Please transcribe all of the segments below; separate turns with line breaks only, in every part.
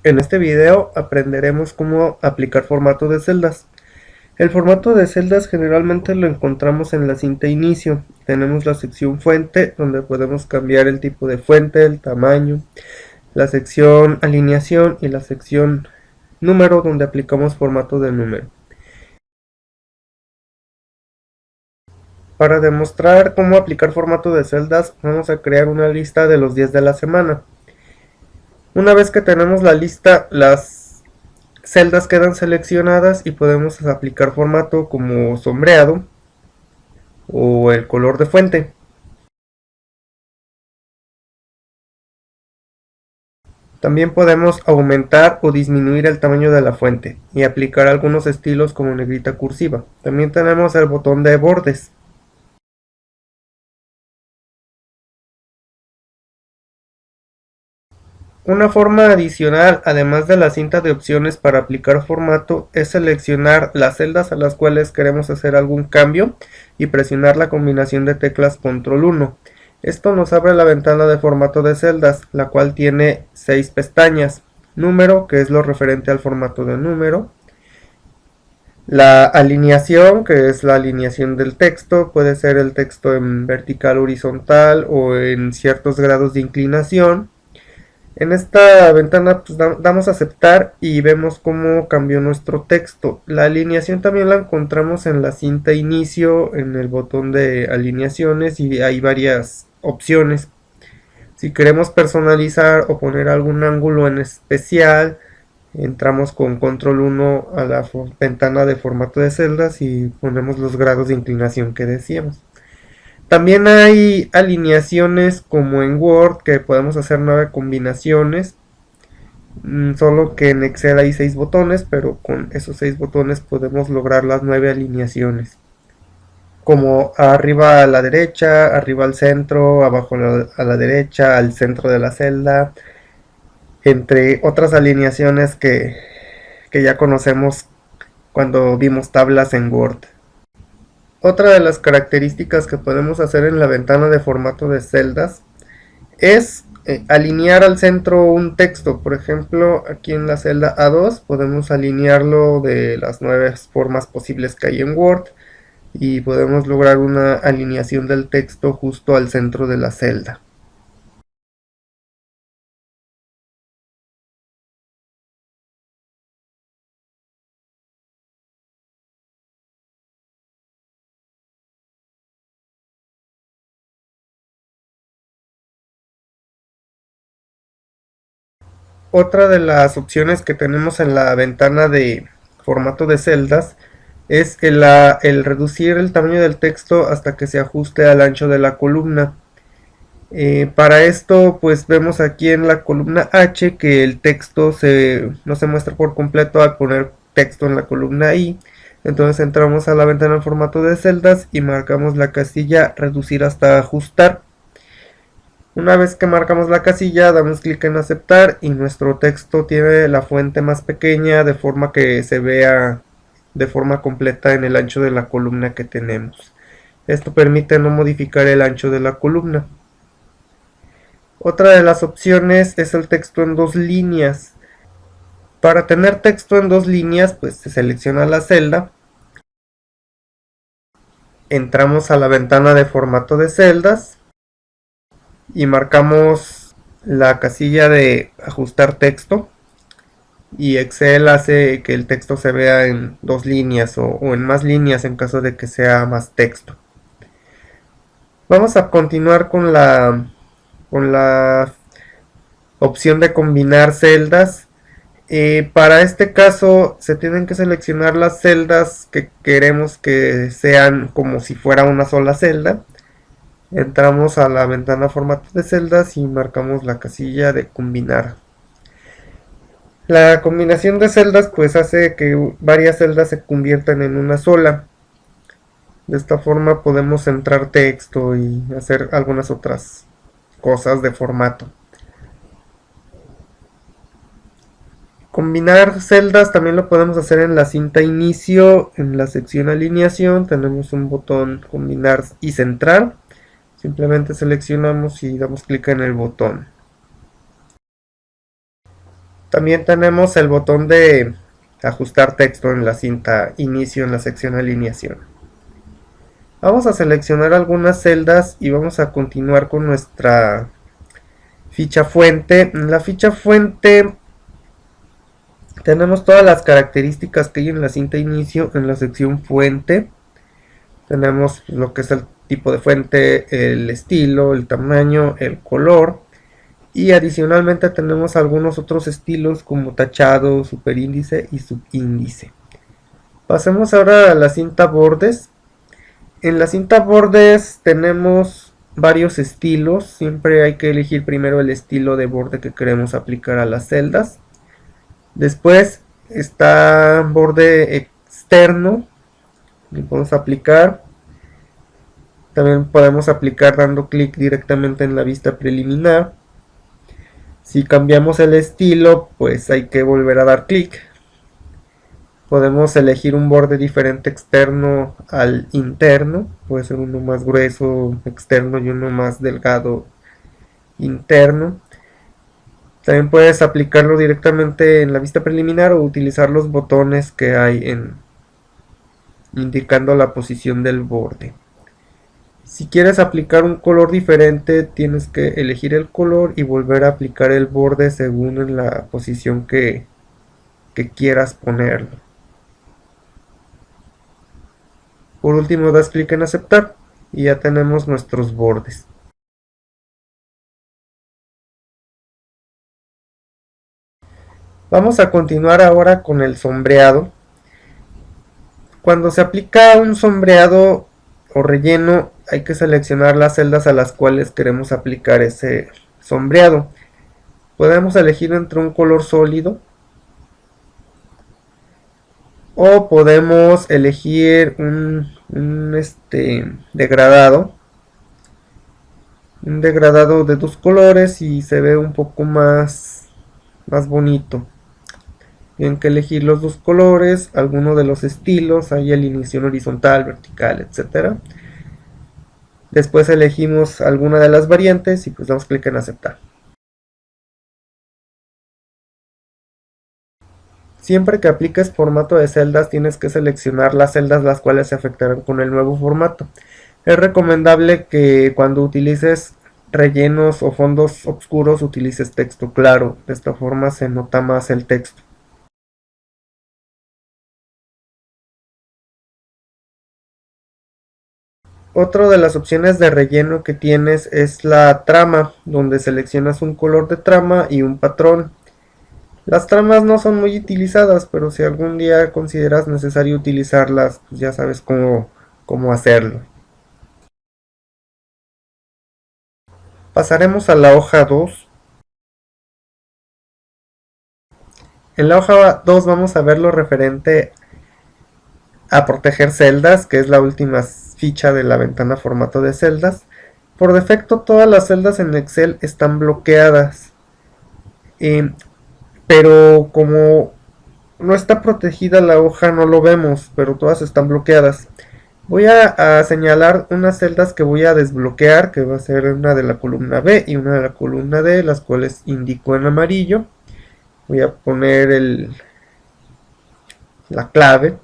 En este video aprenderemos cómo aplicar formato de celdas. El formato de celdas generalmente lo encontramos en la cinta inicio. Tenemos la sección fuente, donde podemos cambiar el tipo de fuente, el tamaño, la sección alineación y la sección número, donde aplicamos formato de número. Para demostrar cómo aplicar formato de celdas, vamos a crear una lista de los días de la semana. Una vez que tenemos la lista, las celdas quedan seleccionadas y podemos aplicar formato como sombreado o el color de fuente. También podemos aumentar o disminuir el tamaño de la fuente y aplicar algunos estilos como negrita cursiva. También tenemos el botón de bordes. Una forma adicional, además de la cinta de opciones para aplicar formato, es seleccionar las celdas a las cuales queremos hacer algún cambio y presionar la combinación de teclas Control 1. Esto nos abre la ventana de formato de celdas, la cual tiene 6 pestañas. Número, que es lo referente al formato de número. La alineación, que es la alineación del texto, puede ser el texto en vertical, horizontal o en ciertos grados de inclinación. En esta ventana pues, damos a aceptar y vemos cómo cambió nuestro texto. La alineación también la encontramos en la cinta inicio, en el botón de alineaciones, y hay varias opciones. Si queremos personalizar o poner algún ángulo en especial, entramos con control 1 a la ventana de formato de celdas y ponemos los grados de inclinación que decíamos. También hay alineaciones como en Word, que podemos hacer 9 combinaciones. Solo que en Excel hay 6 botones, pero con esos 6 botones podemos lograr las 9 alineaciones. Como arriba a la derecha, arriba al centro, abajo a la derecha, al centro de la celda, entre otras alineaciones que ya conocemos cuando vimos tablas en Word. Otra de las características que podemos hacer en la ventana de formato de celdas es alinear al centro un texto. Por ejemplo, aquí en la celda A2 podemos alinearlo de las 9 formas posibles que hay en Word y podemos lograr una alineación del texto justo al centro de la celda. Otra de las opciones que tenemos en la ventana de formato de celdas es el reducir el tamaño del texto hasta que se ajuste al ancho de la columna. Para esto pues vemos aquí en la columna H que el texto no se muestra por completo al poner texto en la columna I. Entonces entramos a la ventana en formato de celdas y marcamos la casilla reducir hasta ajustar. Una vez que marcamos la casilla, damos clic en aceptar y nuestro texto tiene la fuente más pequeña de forma que se vea de forma completa en el ancho de la columna que tenemos. Esto permite no modificar el ancho de la columna. Otra de las opciones es el texto en 2 líneas. Para tener texto en 2 líneas, pues se selecciona la celda, entramos a la ventana de formato de celdas y marcamos la casilla de ajustar texto, y Excel hace que el texto se vea en 2 líneas o en más líneas en caso de que sea más texto. Vamos a continuar con la opción de combinar celdas. Para este caso se tienen que seleccionar las celdas que queremos que sean como si fuera una sola celda. Entramos a la ventana formato de celdas y marcamos la casilla de combinar. La combinación de celdas pues hace que varias celdas se conviertan en una sola. De esta forma podemos centrar texto y hacer algunas otras cosas de formato. Combinar celdas también lo podemos hacer en la cinta inicio. En la sección alineación tenemos un botón combinar y centrar. Simplemente seleccionamos y damos clic en el botón. También tenemos el botón de ajustar texto en la cinta inicio en la sección alineación. Vamos a seleccionar algunas celdas y vamos a continuar con nuestra ficha fuente. En la ficha fuente tenemos todas las características que hay en la cinta inicio en la sección fuente. Tenemos lo que es el tipo de fuente, el estilo, el tamaño, el color. Y adicionalmente tenemos algunos otros estilos como tachado, superíndice y subíndice. Pasemos ahora a la cinta bordes. En la cinta bordes tenemos varios estilos. Siempre hay que elegir primero el estilo de borde que queremos aplicar a las celdas. Después está borde externo. Lo podemos aplicar. También podemos aplicar dando clic directamente en la vista preliminar. Si cambiamos el estilo, pues hay que volver a dar clic. Podemos elegir un borde diferente externo al interno. Puede ser uno más grueso externo y uno más delgado interno. También puedes aplicarlo directamente en la vista preliminar o utilizar los botones que hay indicando la posición del borde. Si quieres aplicar un color diferente, tienes que elegir el color y volver a aplicar el borde según en la posición que quieras ponerlo. Por último, das clic en aceptar y ya tenemos nuestros bordes. Vamos a continuar ahora con el sombreado. Cuando se aplica un sombreado o relleno, hay que seleccionar las celdas a las cuales queremos aplicar ese sombreado. Podemos elegir entre un color sólido o podemos elegir un degradado de dos colores y se ve un poco más bonito. Tienen que elegir los dos colores, alguno de los estilos, hay alineación horizontal, vertical, etcétera. Después elegimos alguna de las variantes y pues damos clic en aceptar. Siempre que apliques formato de celdas tienes que seleccionar las celdas las cuales se afectarán con el nuevo formato. Es recomendable que cuando utilices rellenos o fondos oscuros utilices texto claro, de esta forma se nota más el texto. Otra de las opciones de relleno que tienes es la trama, donde seleccionas un color de trama y un patrón. Las tramas no son muy utilizadas, pero si algún día consideras necesario utilizarlas, pues ya sabes cómo hacerlo. Pasaremos a la hoja 2. En la hoja 2 vamos a ver lo referente a proteger celdas, que es la última ficha de la ventana formato de celdas. Por defecto todas las celdas en Excel están bloqueadas, pero como no está protegida la hoja no lo vemos, pero todas están bloqueadas. Voy a señalar unas celdas que voy a desbloquear, que va a ser una de la columna B y una de la columna D, las cuales indico en amarillo. Voy a poner la clave.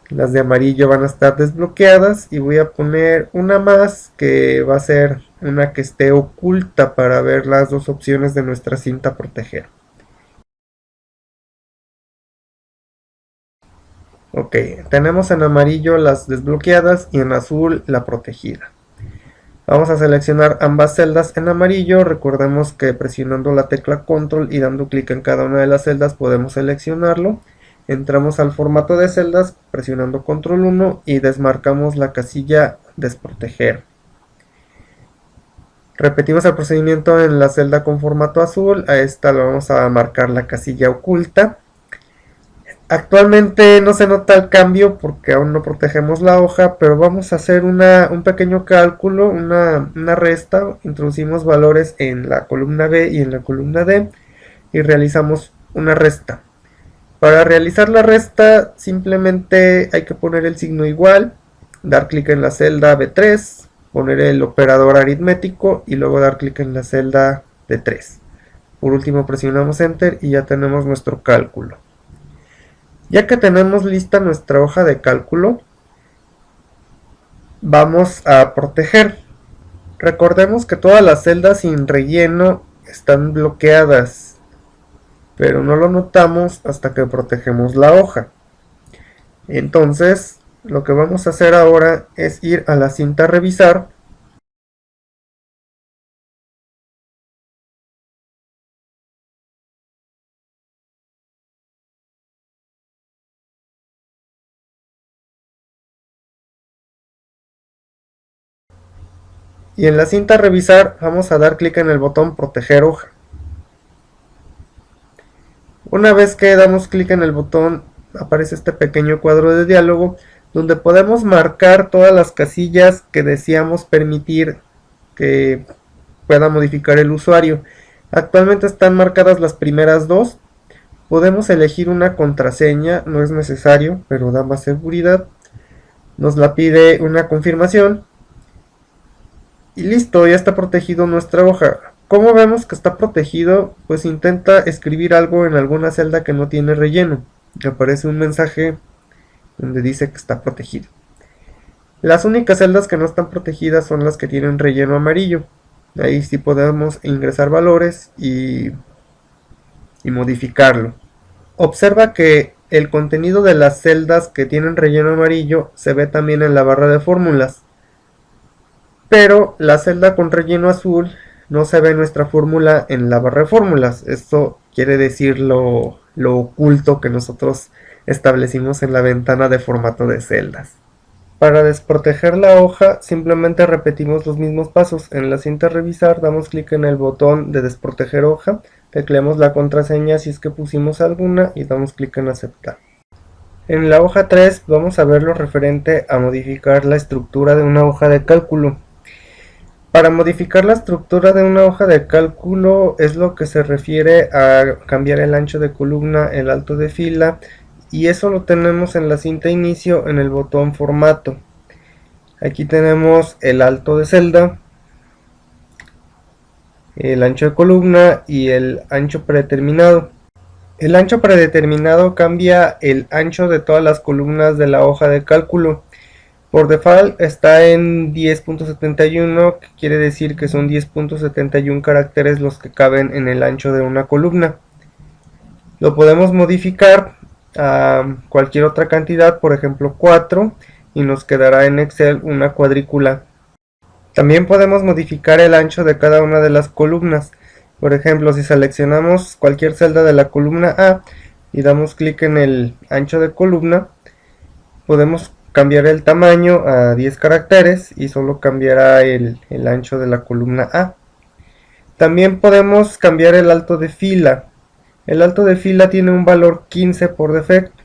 Las de amarillo van a estar desbloqueadas y voy a poner una más que va a ser una que esté oculta para ver las dos opciones de nuestra cinta proteger. Ok, tenemos en amarillo las desbloqueadas y en azul la protegida. Vamos a seleccionar ambas celdas en amarillo. Recordemos que presionando la tecla control y dando clic en cada una de las celdas podemos seleccionarlo. Entramos al formato de celdas presionando control 1 y desmarcamos la casilla desproteger. Repetimos el procedimiento en la celda con formato azul. A esta le vamos a marcar la casilla oculta. Actualmente no se nota el cambio porque aún no protegemos la hoja, pero vamos a hacer un pequeño cálculo, una resta. Introducimos valores en la columna B y en la columna D y realizamos una resta. Para realizar la resta simplemente hay que poner el signo igual, dar clic en la celda B3, poner el operador aritmético y luego dar clic en la celda D3. Por último presionamos Enter y ya tenemos nuestro cálculo. Ya que tenemos lista nuestra hoja de cálculo, vamos a proteger. Recordemos que todas las celdas sin relleno están bloqueadas, pero no lo notamos hasta que protegemos la hoja. Entonces, lo que vamos a hacer ahora es ir a la cinta revisar y en la cinta revisar vamos a dar clic en el botón proteger hoja. Una vez que damos clic en el botón aparece este pequeño cuadro de diálogo donde podemos marcar todas las casillas que deseamos permitir que pueda modificar el usuario. Actualmente están marcadas las primeras dos. Podemos elegir una contraseña, no es necesario, pero da más seguridad. Nos la pide una confirmación. Y listo, ya está protegido nuestra hoja. ¿Cómo vemos que está protegido? Pues intenta escribir algo en alguna celda que no tiene relleno. Aparece un mensaje donde dice que está protegido. Las únicas celdas que no están protegidas son las que tienen relleno amarillo. Ahí sí podemos ingresar valores y modificarlo. Observa que el contenido de las celdas que tienen relleno amarillo se ve también en la barra de fórmulas. Pero la celda con relleno azul no se ve nuestra fórmula en la barra de fórmulas. Esto quiere decir lo oculto que nosotros establecimos en la ventana de formato de celdas. Para desproteger la hoja simplemente repetimos los mismos pasos. En la cinta revisar damos clic en el botón de desproteger hoja, tecleamos la contraseña si es que pusimos alguna y damos clic en aceptar. En la hoja 3 vamos a ver lo referente a modificar la estructura de una hoja de cálculo. Para modificar la estructura de una hoja de cálculo es lo que se refiere a cambiar el ancho de columna, el alto de fila, y eso lo tenemos en la cinta inicio en el botón formato. Aquí tenemos el alto de celda, el ancho de columna y el ancho predeterminado. El ancho predeterminado cambia el ancho de todas las columnas de la hoja de cálculo. Por default está en 10.71, que quiere decir que son 10.71 caracteres los que caben en el ancho de una columna. Lo podemos modificar a cualquier otra cantidad, por ejemplo 4, y nos quedará en Excel una cuadrícula. También podemos modificar el ancho de cada una de las columnas. Por ejemplo, si seleccionamos cualquier celda de la columna A y damos clic en el ancho de columna, podemos cambiar el tamaño a 10 caracteres y solo cambiará el ancho de la columna A. También podemos cambiar el alto de fila. El alto de fila tiene un valor 15 por defecto,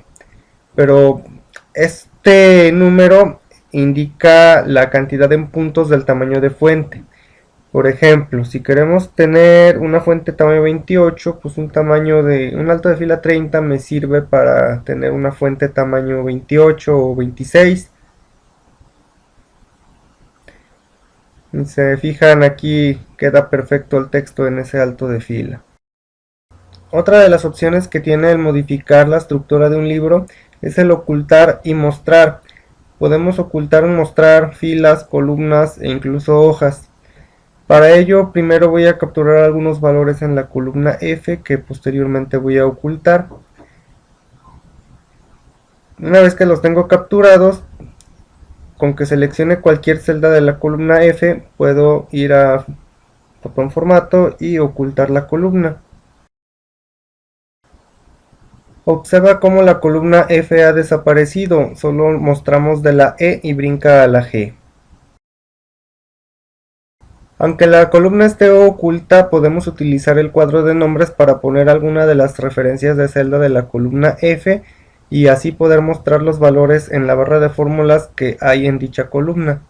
pero este número indica la cantidad en puntos del tamaño de fuente. Por ejemplo, si queremos tener una fuente tamaño 28, pues un alto de fila 30 me sirve para tener una fuente tamaño 28 o 26. Si se fijan, aquí queda perfecto el texto en ese alto de fila. Otra de las opciones que tiene el modificar la estructura de un libro es el ocultar y mostrar. Podemos ocultar o mostrar filas, columnas e incluso hojas. Para ello, primero voy a capturar algunos valores en la columna F que posteriormente voy a ocultar. Una vez que los tengo capturados, con que seleccione cualquier celda de la columna F, puedo ir a botón formato y ocultar la columna. Observa cómo la columna F ha desaparecido, solo mostramos de la E y brinca a la G. Aunque la columna esté oculta, podemos utilizar el cuadro de nombres para poner alguna de las referencias de celda de la columna F y así poder mostrar los valores en la barra de fórmulas que hay en dicha columna.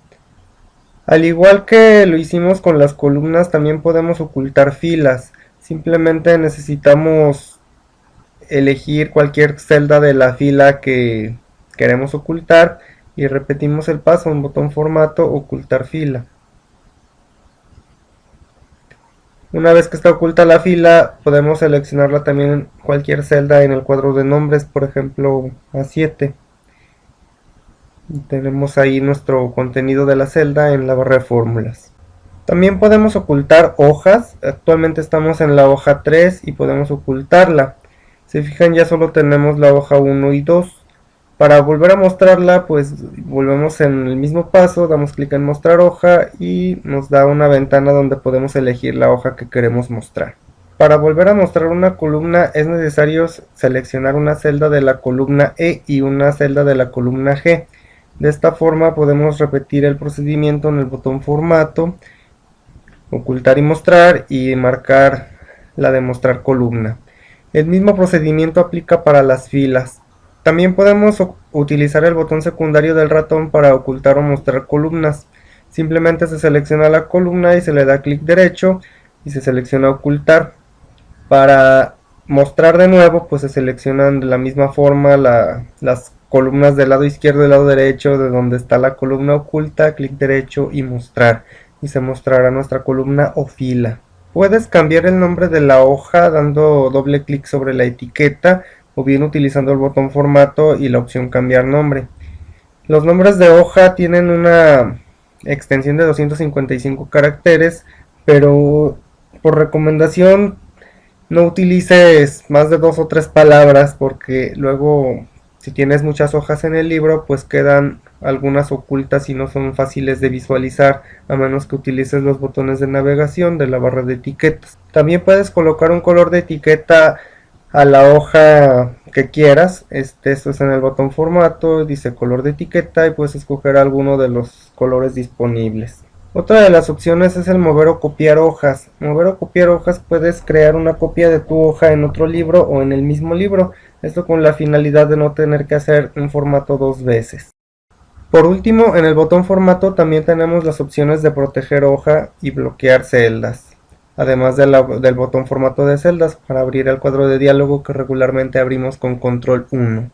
Al igual que lo hicimos con las columnas, también podemos ocultar filas. Simplemente necesitamos elegir cualquier celda de la fila que queremos ocultar y repetimos el paso en botón formato ocultar fila. Una vez que está oculta la fila, podemos seleccionarla también en cualquier celda en el cuadro de nombres, por ejemplo A7. Y tenemos ahí nuestro contenido de la celda en la barra de fórmulas. También podemos ocultar hojas. Actualmente estamos en la hoja 3 y podemos ocultarla. Si fijan, ya solo tenemos la hoja 1 y 2. Para volver a mostrarla, pues volvemos en el mismo paso, damos clic en mostrar hoja y nos da una ventana donde podemos elegir la hoja que queremos mostrar. Para volver a mostrar una columna es necesario seleccionar una celda de la columna E y una celda de la columna G. De esta forma podemos repetir el procedimiento en el botón formato, ocultar y mostrar y marcar la de mostrar columna. El mismo procedimiento aplica para las filas. También podemos utilizar el botón secundario del ratón para ocultar o mostrar columnas. Simplemente se selecciona la columna y se le da clic derecho y se selecciona ocultar. Para mostrar de nuevo, pues se seleccionan de la misma forma las columnas del lado izquierdo y del lado derecho de donde está la columna oculta, clic derecho y mostrar. Y se mostrará nuestra columna o fila. Puedes cambiar el nombre de la hoja dando doble clic sobre la etiqueta o bien utilizando el botón formato y la opción cambiar nombre. Los nombres de hoja tienen una extensión de 255 caracteres, pero por recomendación no utilices más de 2 o 3 palabras porque luego si tienes muchas hojas en el libro pues quedan algunas ocultas y no son fáciles de visualizar a menos que utilices los botones de navegación de la barra de etiquetas. También puedes colocar un color de etiqueta a la hoja que quieras. Esto es en el botón formato, dice color de etiqueta y puedes escoger alguno de los colores disponibles. Otra de las opciones es el mover o copiar hojas. Mover o copiar hojas, puedes crear una copia de tu hoja en otro libro o en el mismo libro. Esto con la finalidad de no tener que hacer un formato 2 veces. Por último, en el botón formato también tenemos las opciones de proteger hoja y bloquear celdas. Además del botón formato de celdas para abrir el cuadro de diálogo que regularmente abrimos con control 1.